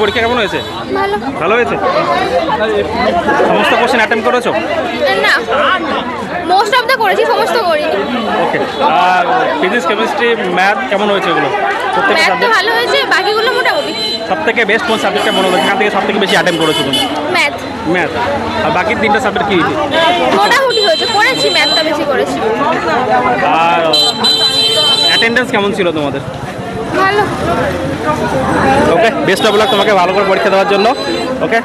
পরীক্ষা কেমন হয়েছে? ভালো। ভালো হয়েছে? সমস্ত কোশ্চেন অ্যাটেম্প করেছো? না, মোস্ট অফ দা করেছি, সমস্ত করিনি। ওকে। আর ফিজিক্স, কেমিস্ট্রি, ম্যাথ কেমন হয়েছে এগুলো? প্রত্যেকটা ম্যাথ তো সাবজেক্ট ভালো হয়েছে, বাকিগুলো মোটামুটি। সবথেকে বেস্ট কোন সাবজেক্টটা মনে হচ্ছে? এখান থেকে সবথেকে বেশি অ্যাটেম্প করেছো তুমি? Math math. আর বাকি তিনটা সাবজেক্ট কি? মোটামুটি হয়েছে, করেছি, ম্যাথটা বেশি করেছি। আর অ্যাটেন্ডেন্স কেমন ছিল তোমাদের? ভালো। ওকে, বেস্ট অফ লাক তোমাকে ভালো করে পরীক্ষা দেওয়ার জন্য। ওকে।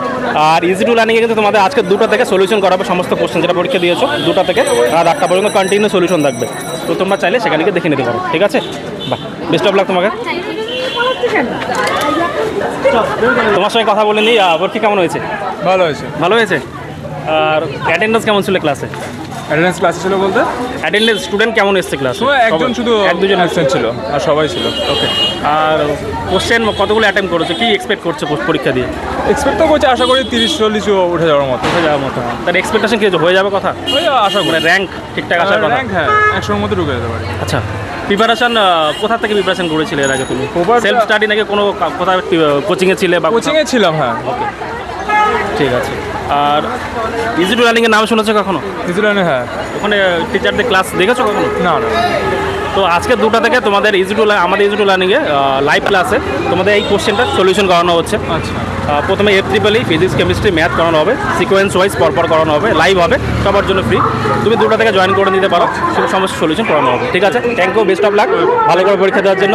আর ইজি টু লার্নিংয়ে কিন্তু তোমাদের আজকে 2টা থেকে সলিউশন করাবে সমস্ত কোশ্চেন যেটা পরীক্ষা দিয়েছো, 2টা থেকে রাত 8টা পর্যন্ত কন্টিনিউ সলিউশন থাকবে। তো তোমরা চাইলে সেখানে গিয়ে দেখে নিতে পারো। ঠিক আছে? বাহ, বেস্ট অফ লাক তোমাকে। তোমার সঙ্গে কথা বলে নিই, পরীক্ষা কেমন হয়েছে? ভালো হয়েছে। ভালো হয়েছে। আর অ্যাটেন্ডেন্স কেমন ছিল ক্লাসে? অ্যাটেন্ডেন্স ক্লাসে ছিল বলতে অ্যাটেন্ডেন্স স্টুডেন্ট কেমন এসছে ক্লাসে? একজন শুধু এক দুজন অ্যাবসেন্ট ছিল আর সবাই ছিল। ওকে। আর কোশ্চেন কতগুলো অ্যাটেম্প করেছো? কি এক্সপেক্ট করছো পরীক্ষা দিয়ে? এক্সপেক্ট তো করছি, আশা করি 30-40 উঠে যাওয়ার মতো। হয়ে যাওয়ার মতো। তার এক্সপেকটেশন কি হয়ে যাবে কথা? ওই আশা করি মানে র্যাঙ্ক ঠিকঠাক আসার কথা? র্যাঙ্ক হ্যাঁ 100-এর মধ্যে ঢুকে যেতে পারি। আচ্ছা, প্রিপারেশন কোথা থেকে প্রিপারেশন করেছিলে এর আগে তুমি? Proper- সেলফ স্টাডি নাকি কোনো কোথাও কোচিংয়ে ছিলে বা কোচিংয়ে ছিলাম হ্যাঁ। ঠিক আছে। আর ইজি টু লার্নিংয়ের নাম শুনেছো কখনো? নিউজিল্যান্ডে হ্যাঁ। ওখানে টিচারদের ক্লাস দেখেছো কখনো? না না তো আজকে 2টা থেকে তোমাদের আমাদের ইজি টু লার্নিংয়ে লাইভ ক্লাসে তোমাদের এই কোশ্চেনটা সলিউশন করানো হচ্ছে। আচ্ছা প্রথমে FEE ফিজিক্স, কেমিস্ট্রি, ম্যাথ করানো হবে, সিকোয়েন্স ওয়াইজ পরপর করানো হবে, লাইভ হবে, সবার জন্য ফ্রি। তুমি 2টা থেকে জয়েন করে নিতে পারো, সেটা সমস্ত সলিউশন করানো হবে। ঠিক আছে? Thank you, best of luck, ভালো করে পরীক্ষা দেওয়ার জন্য।